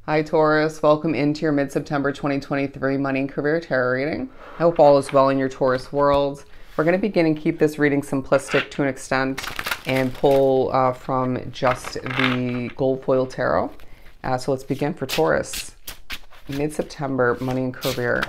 Hi Taurus, welcome into your mid-September 2023 money and career tarot reading. I hope all is well in your Taurus world. We're going to begin and keep this reading simplistic to an extent and pull from just the gold foil tarot. So let's begin for Taurus. Mid-September money and career.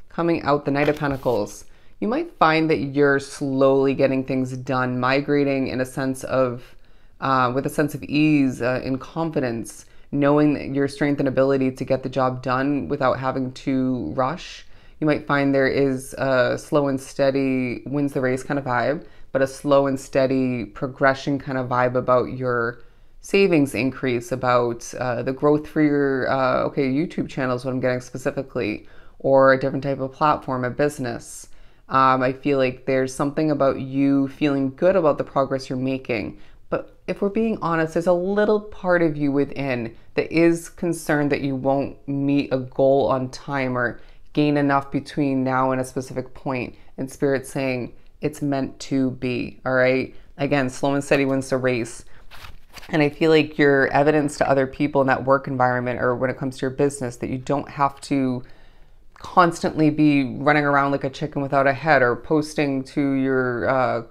Coming out the Knight of Pentacles. You might find that you're slowly getting things done, migrating in a sense of, with a sense of ease and confidence, knowing that your strength and ability to get the job done without having to rush. You might find there is a slow and steady wins the race kind of vibe, but a slow and steady progression kind of vibe about your savings increase, about the growth for your YouTube channel is what I'm getting specifically, or a different type of platform, a business. I feel like there's something about you feeling good about the progress you're making. But if we're being honest, there's a little part of you within that is concerned that you won't meet a goal on time or gain enough between now and a specific point. And Spirit's saying it's meant to be, all right? Again, slow and steady wins the race. And I feel like you're evidence to other people in that work environment or when it comes to your business that you don't have to constantly be running around like a chicken without a head or posting to your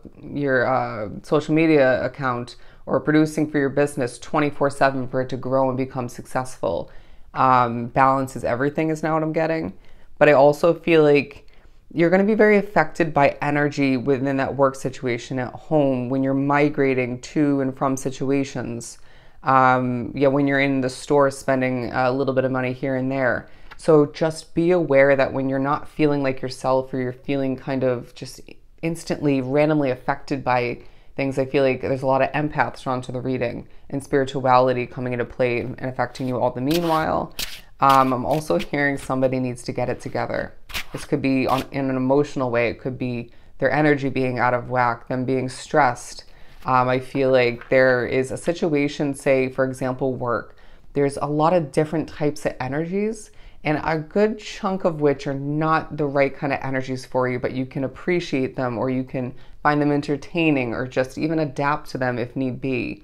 social media account or producing for your business 24/7 for it to grow and become successful. Balance is everything is now what I'm getting. But I also feel like you're going to be very affected by energy within that work situation at home when you're migrating to and from situations. When you're in the store spending a little bit of money here and there. So just be aware that when you're not feeling like yourself or you're feeling kind of just instantly, randomly affected by things, I feel like there's a lot of empaths drawn to the reading and spirituality coming into play and affecting you all the meanwhile. I'm also hearing somebody needs to get it together. This could be in an emotional way. It could be their energy being out of whack, them being stressed. I feel like there is a situation, say, for example, work. There's a lot of different types of energies, and a good chunk of which are not the right kind of energies for you, but you can appreciate them or you can find them entertaining or just even adapt to them if need be,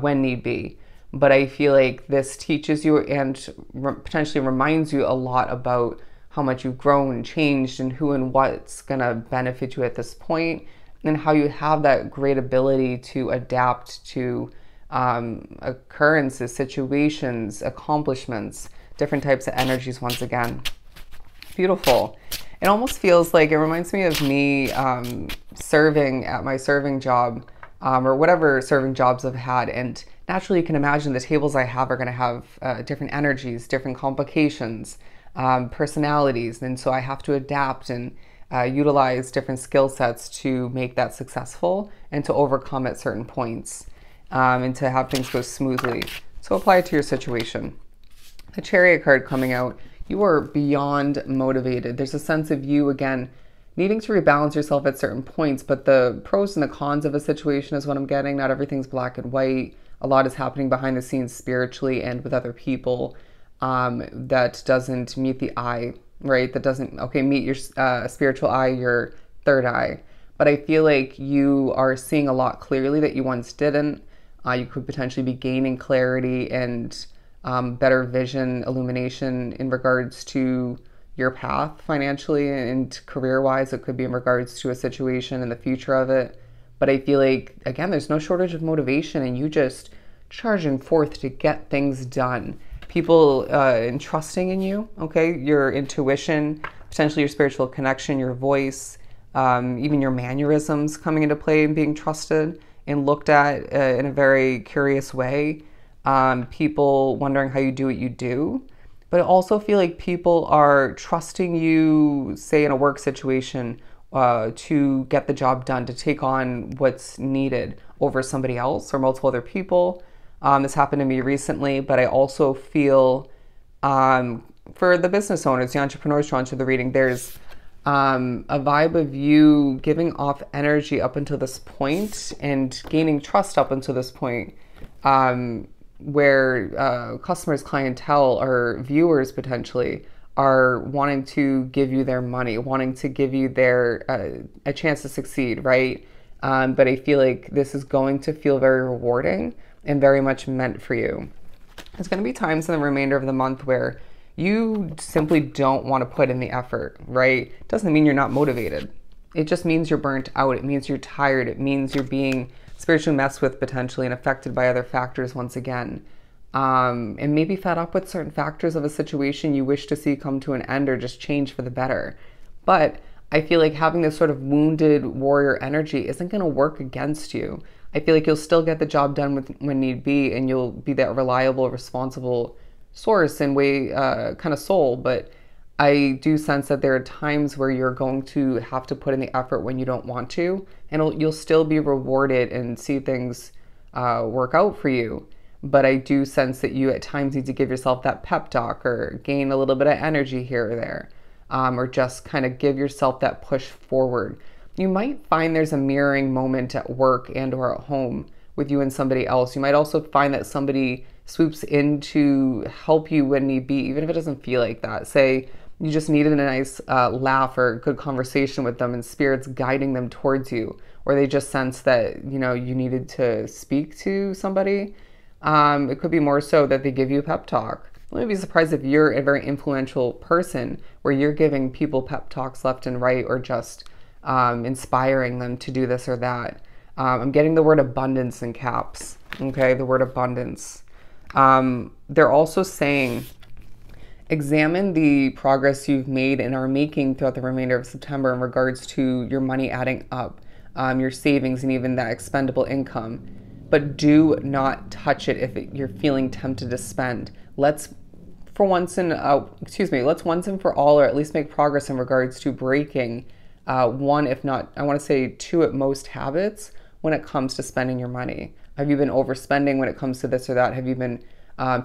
when need be. But I feel like this teaches you and potentially reminds you a lot about how much you've grown and changed and who and what's gonna benefit you at this point and how you have that great ability to adapt to occurrences, situations, accomplishments, different types of energies once again. Beautiful. It almost feels like, it reminds me of me serving at my serving job or whatever serving jobs I've had. And naturally you can imagine the tables I have are going to have different energies, different complications, personalities. And so I have to adapt and utilize different skill sets to make that successful and to overcome at certain points and to have things go smoothly. So apply it to your situation. The Chariot card coming out, you are beyond motivated. There's a sense of you, again, needing to rebalance yourself at certain points, but the pros and the cons of a situation is what I'm getting. Not everything's black and white. A lot is happening behind the scenes spiritually and with other people that doesn't meet the eye, right? That doesn't, meet your spiritual eye, your third eye. But I feel like you are seeing a lot clearly that you once didn't. You could potentially be gaining clarity and better vision, illumination in regards to your path financially and career-wise. It could be in regards to a situation and the future of it. But I feel like, again, there's no shortage of motivation and you just charging forth to get things done. People entrusting in you, okay? Your intuition, potentially your spiritual connection, your voice, even your mannerisms coming into play and being trusted and looked at in a very curious way. People wondering how you do what you do. But I also feel like people are trusting you, say in a work situation, to get the job done, to take on what's needed over somebody else or multiple other people. This happened to me recently, but I also feel for the business owners, the entrepreneurs drawn to the reading, there's a vibe of you giving off energy up until this point and gaining trust up until this point. Where customers, clientele, or viewers potentially are wanting to give you their money, wanting to give you their a chance to succeed, right? But I feel like this is going to feel very rewarding and very much meant for you. There's going to be times in the remainder of the month where you simply don't want to put in the effort, right? It doesn't mean you're not motivated. It just means you're burnt out. It means you're tired. It means you're being spiritually messed with potentially and affected by other factors once again. And maybe fed up with certain factors of a situation you wish to see come to an end or just change for the better. But I feel like having this sort of wounded warrior energy isn't going to work against you. I feel like you'll still get the job done when need be, and you'll be that reliable, responsible source and way kind of soul. But I do sense that there are times where you're going to have to put in the effort when you don't want to, and you'll still be rewarded and see things work out for you. But I do sense that you at times need to give yourself that pep talk or gain a little bit of energy here or there, or just kind of give yourself that push forward. You might find there's a mirroring moment at work and or at home with you and somebody else. You might also find that somebody swoops in to help you when need be, even if it doesn't feel like that. Say you just needed a nice laugh or good conversation with them and spirit's guiding them towards you, or they just sense that, you know, you needed to speak to somebody. It could be more so that they give you a pep talk. I wouldn't be surprised if you're a very influential person where you're giving people pep talks left and right, or just inspiring them to do this or that. I'm getting the word abundance in caps. Okay, the word abundance. They're also saying, examine the progress you've made and are making throughout the remainder of September in regards to your money adding up, your savings, and even that expendable income. But do not touch it if you're feeling tempted to spend. Let's once and for all, or at least make progress in regards to breaking one, if not, I want to say two at most, habits when it comes to spending your money. Have you been overspending when it comes to this or that? Have you been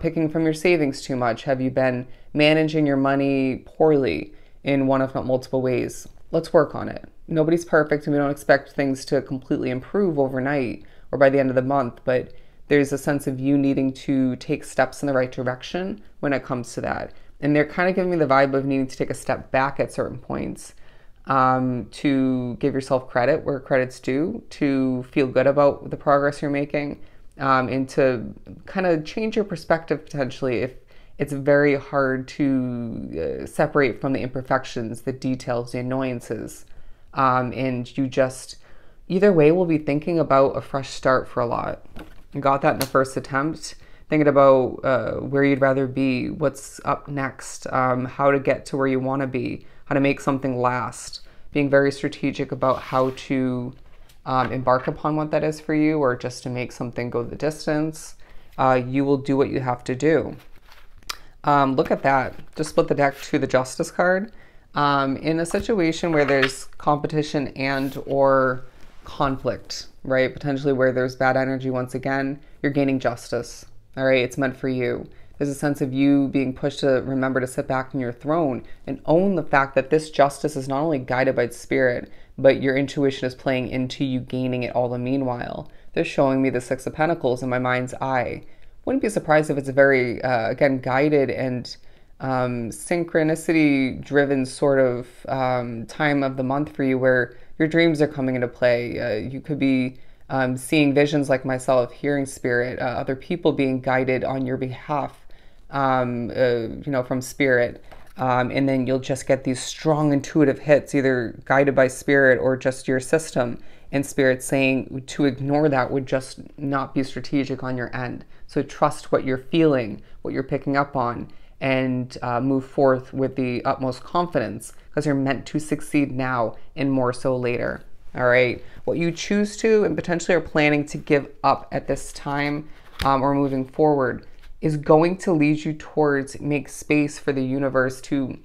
picking from your savings too much? Have you been managing your money poorly in one, if not multiple ways? Let's work on it. Nobody's perfect, and we don't expect things to completely improve overnight or by the end of the month, but there's a sense of you needing to take steps in the right direction when it comes to that. And they're kind of giving me the vibe of needing to take a step back at certain points, to give yourself credit where credit's due, to feel good about the progress you're making, and to kind of change your perspective potentially if it's very hard to separate from the imperfections, the details, the annoyances. And you just, either way, will be thinking about a fresh start for a lot. You got that in the first attempt, thinking about where you'd rather be, what's up next, how to get to where you want to be, how to make something last, being very strategic about how to embark upon what that is for you, or just to make something go the distance. You will do what you have to do. Look at that. Just split the deck to the Justice card. In a situation where there's competition and or conflict, right? Potentially where there's bad energy once again, you're gaining justice. All right, it's meant for you. There's a sense of you being pushed to remember to sit back on your throne and own the fact that this justice is not only guided by spirit, but your intuition is playing into you gaining it all the meanwhile. They're showing me the Six of Pentacles in my mind's eye. Wouldn't be surprised if it's a very, again, guided and synchronicity driven sort of time of the month for you, where your dreams are coming into play. You could be seeing visions like myself, hearing spirit, other people being guided on your behalf, from spirit. And then you'll just get these strong intuitive hits, either guided by spirit or just your system, and spirit saying to ignore that would just not be strategic on your end. So trust what you're feeling, what you're picking up on, and move forth with the utmost confidence, because you're meant to succeed now and more so later. All right, what you choose to and potentially are planning to give up at this time or moving forward is going to lead you towards make space for the universe to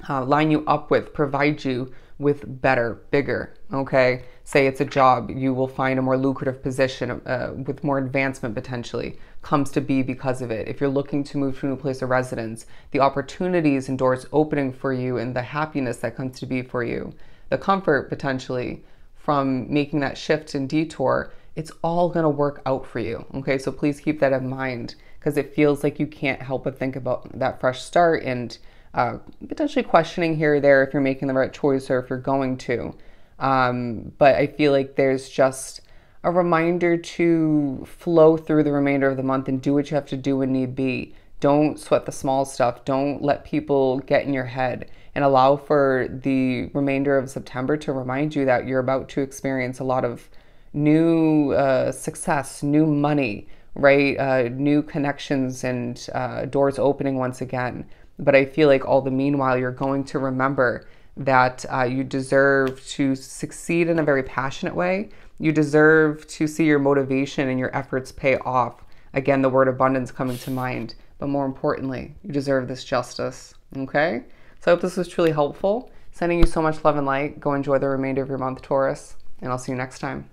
line you up with, provide you with better, bigger, okay? Say it's a job, you will find a more lucrative position with more advancement potentially comes to be because of it. If you're looking to move to a new place of residence, the opportunities and doors opening for you and the happiness that comes to be for you, the comfort potentially from making that shift and detour, it's all gonna work out for you, okay? So please keep that in mind, because it feels like you can't help but think about that fresh start and potentially questioning here or there if you're making the right choice or if you're going to. But I feel like there's just a reminder to flow through the remainder of the month and do what you have to do when need be. Don't sweat the small stuff. Don't let people get in your head, and allow for the remainder of September to remind you that you're about to experience a lot of new success, new money, right? New connections and doors opening once again. But I feel like all the meanwhile, you're going to remember that you deserve to succeed in a very passionate way. You deserve to see your motivation and your efforts pay off. Again, the word abundance coming to mind. But more importantly, you deserve this justice. Okay? So I hope this was truly helpful. Sending you so much love and light. Go enjoy the remainder of your month, Taurus. And I'll see you next time.